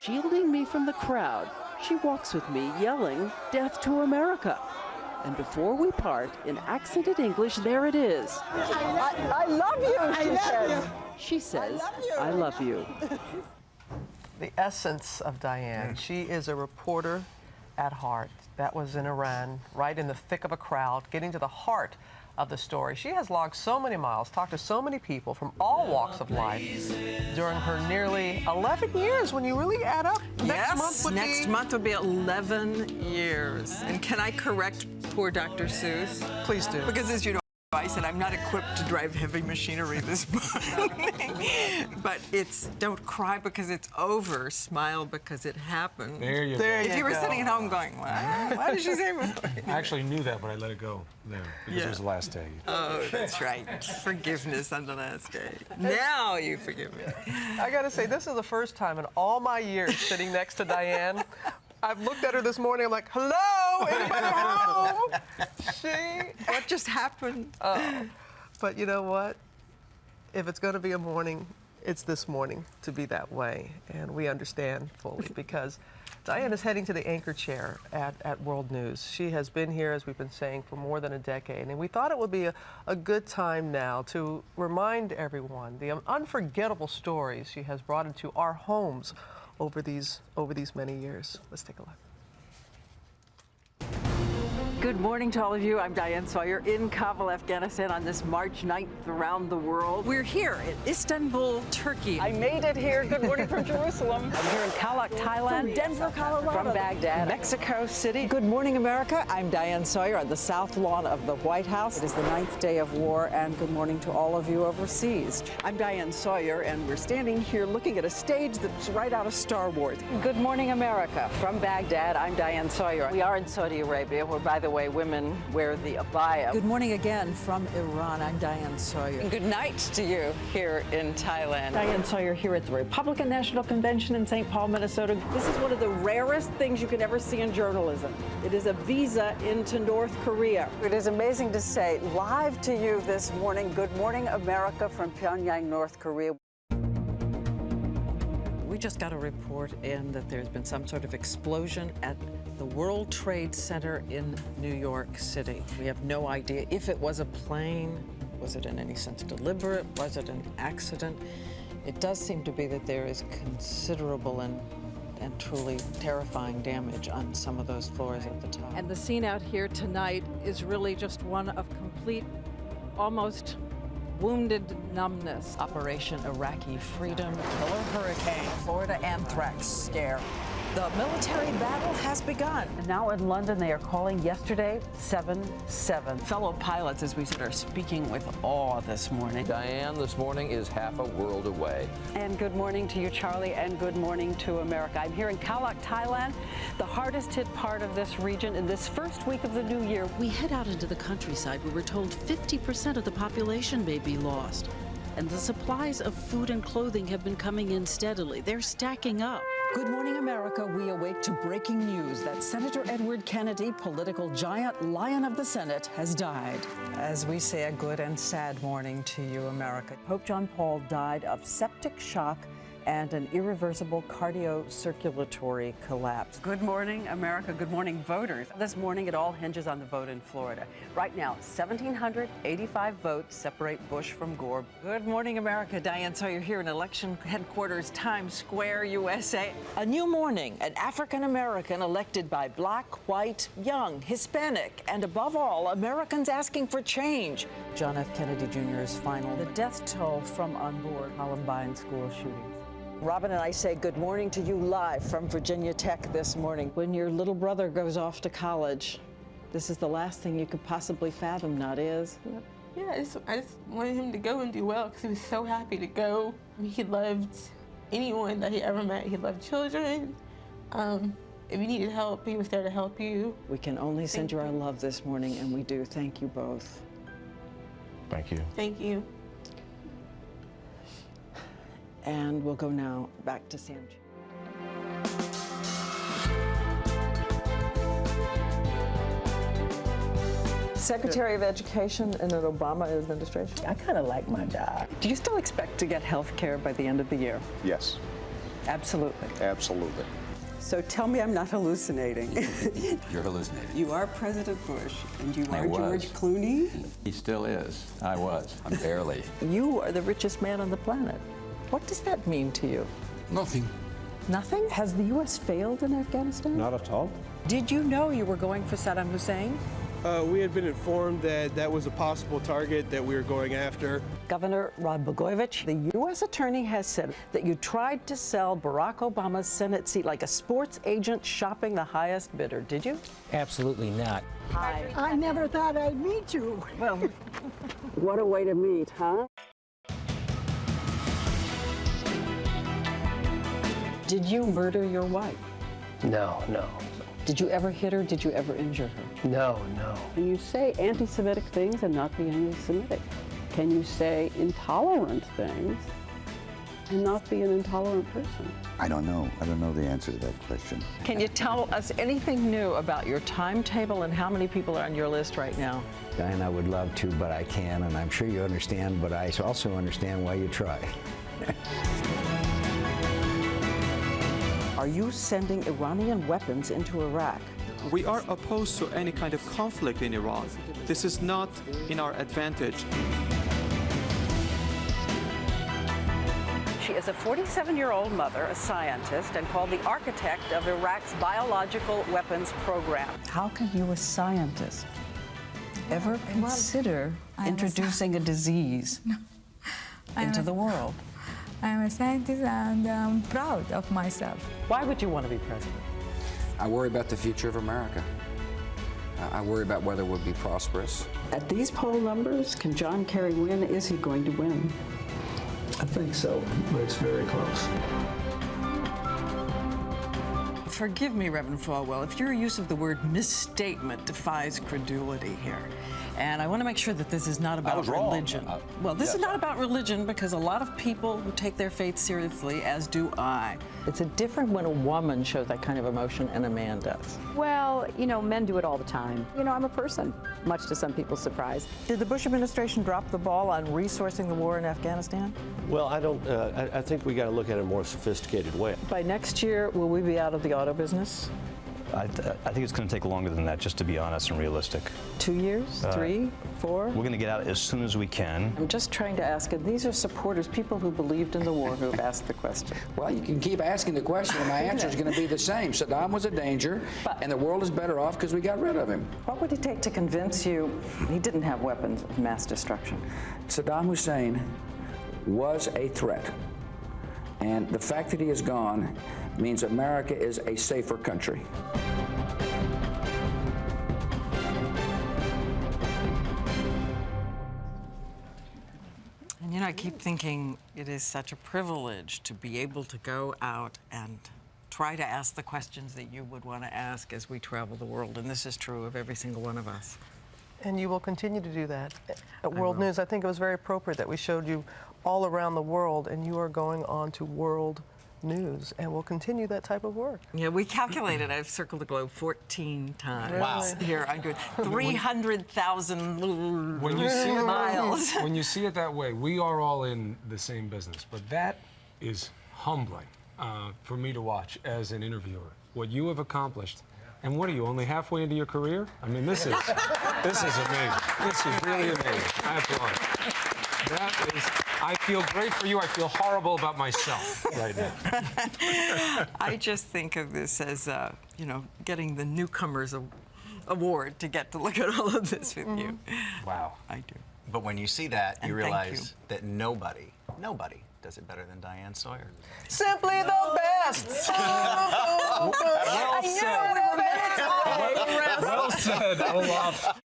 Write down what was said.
Shielding me from the crowd, she walks with me yelling, "Death to America." And before we part, in accented English, there it is. I love you, she says. She says, "I love you." The essence of Diane. She is a reporter at heart. That was in Iran, right in the thick of a crowd, getting to the heart of the story. She has logged so many miles, talked to so many people from all walks of life during her nearly 11 years. When you really add up, next month would be 11 years. And can I correct poor Dr. Seuss? Please do. Because as you know, I said I'm not equipped to drive heavy machinery this morning. But it's don't cry because it's over, smile because it happened. There you go. If you were sitting at home going, why did she say that? I actually knew that, but I let it go there because it was the last day. Oh, that's right. Forgiveness on the last day. Now you forgive me. I got to say, this is the first time in all my years sitting next to Diane. I've looked at her this morning. I'm like, hello, anybody home? What just happened? But you know what? If it's going to be a morning, it's this morning to be that way. And we understand fully because Diane is heading to the anchor chair at World News. She has been here, as we've been saying, for more than a decade. And we thought it would be a good time now to remind everyone the unforgettable stories she has brought into our homes over these many years. Let's take a look. Good morning to all of you. I'm Diane Sawyer in Kabul, Afghanistan on this March 9th around the world. We're here in Istanbul, Turkey. I made it here. Good morning from Jerusalem. I'm here in Kalak, Thailand. From Denver, Colorado. From Baghdad, Mexico City. Good morning, America. I'm Diane Sawyer on the South Lawn of the White House. It is the 9th day of war, and good morning to all of you overseas. I'm Diane Sawyer, and we're standing here looking at a stage that's right out of Star Wars. Good morning, America. From Baghdad, I'm Diane Sawyer. We are in Saudi Arabia, where, by the way, women wear the abaya. Good morning again from Iran. I'm Diane Sawyer. Good night to you here in Thailand. Diane Sawyer here at the Republican National Convention in St. Paul, Minnesota. This is one of the rarest things you can ever see in journalism. It is a visa into North Korea. It is amazing to say live to you this morning, good morning, America, from Pyongyang, North Korea. We just got a report in that there's been some sort of explosion at the World Trade Center in New York City. We have no idea if it was a plane, was it in any sense deliberate, was it an accident? It does seem to be that there is considerable and truly terrifying damage on some of those floors at the top. And the scene out here tonight is really just one of complete, almost wounded numbness. Operation Iraqi Freedom, killer hurricane, Florida anthrax scare. The military battle has begun. And now in London, they are calling yesterday 7-7. Fellow pilots, as we said, are speaking with awe this morning. Diane this morning is half a world away. And good morning to you, Charlie, and good morning to America. I'm here in Kalak, Thailand, the hardest hit part of this region in this first week of the new year. We head out into the countryside where we're told 50% of the population may be lost. And the supplies of food and clothing have been coming in steadily. They're stacking up. Good morning, America. We awake to breaking news that Senator Edward Kennedy, political giant, Lion of the Senate, has died. As we say, a good and sad morning to you, America. Pope John Paul died of septic shock and an irreversible cardiocirculatory collapse. Good morning, America. Good morning, voters. This morning, it all hinges on the vote in Florida. Right now, 1,785 votes separate Bush from Gore. Good morning, America. Diane Sawyer here in election headquarters, Times Square, USA. A new morning, an African-American elected by Black, white, young, Hispanic, and above all, Americans asking for change. John F. Kennedy Jr. is final. The death toll from onboard Columbine school shootings. Robin and I say good morning to you live from Virginia Tech this morning. When your little brother goes off to college, this is the last thing you could possibly fathom, not is? Yeah, I just wanted him to go and do well because he was so happy to go. I mean, he loved anyone that he ever met. He loved children. If you needed help, he was there to help you. We can only send you our love this morning, and we do. Thank you both. Thank you. Thank you. And we'll go now back to Sam. Secretary of Education in an Obama administration. I kind of like my job. Do you still expect to get health care by the end of the year? Yes. Absolutely. Absolutely. So tell me I'm not hallucinating. You're hallucinating. You are President Bush, and you I are was. George Clooney. He still is. I was. I'm barely. You are the richest man on the planet. What does that mean to you? Nothing. Nothing? Has the U.S. failed in Afghanistan? Not at all. Did you know you were going for Saddam Hussein? We had been informed that that was a possible target that we were going after. Governor Rod Blagojevich, the U.S. attorney has said that you tried to sell Barack Obama's Senate seat like a sports agent shopping the highest bidder. Did you? Absolutely not. I never thought I'd meet you. Well, what a way to meet, huh? Did you murder your wife? No. Did you ever hit her? Did you ever injure her? No. Can you say anti-Semitic things and not be anti-Semitic? Can you say intolerant things and not be an intolerant person? I don't know. I don't know the answer to that question. Can you tell us anything new about your timetable and how many people are on your list right now? Diane, I would love to, but I can, and I'm sure you understand, but I also understand why you try. Are you sending Iranian weapons into Iraq? We are opposed to any kind of conflict in Iran. This is not in our advantage. She is a 47-year-old mother, a scientist, and called the architect of Iraq's biological weapons program. How can you, a scientist, ever consider introducing a disease into the world? I'm a scientist and I'm proud of myself. Why would you want to be president? I worry about the future of America. I worry about whether we'll be prosperous. At these poll numbers, can John Kerry win? Is he going to win? I think so, but it's very close. Forgive me, Reverend Falwell, if your use of the word misstatement defies credulity here. And I want to make sure that this is not about religion. Well, this is not about religion because a lot of people who take their faith seriously, as do I. It's different when a woman shows that kind of emotion and a man does. Well, you know, men do it all the time. You know, I'm a person, much to some people's surprise. Did the Bush administration drop the ball on resourcing the war in Afghanistan? Well, I don't. I think we got to look at it in a more sophisticated way. By next year, will we be out of the auto business? I think it's going to take longer than that, just to be honest and realistic. 2 years? 3? 4? We're going to get out as soon as we can. I'm just trying to ask, and these are supporters, people who believed in the war, who have asked the question. Well, you can keep asking the question, and my answer is going to be the same. Saddam was a danger, and the world is better off because we got rid of him. What would it take to convince you he didn't have weapons of mass destruction? Saddam Hussein was a threat, and the fact that he is gone means America is a safer country. And you know, I keep thinking it is such a privilege to be able to go out and try to ask the questions that you would want to ask as we travel the world. And this is true of every single one of us. And you will continue to do that. At World News, I think it was very appropriate that we showed you all around the world, and you are going on to World News, and we'll continue that type of work. Yeah, we calculated. I've circled the globe 14 times. Wow. Here, I'm doing 300,000 miles. When you see it that way, we are all in the same business, but that is humbling for me to watch as an interviewer. What you have accomplished. And what are you, only halfway into your career? I mean, this is amazing. This is really amazing. I applaud. That is, I feel great for you. I feel horrible about myself right now. I just think of this as, you know, getting the Newcomers Award to get to look at all of this with you. Wow. I do. But when you see that, you And realize that nobody does it better than Diane Sawyer. Simply the best! Well said. Well said, Olaf.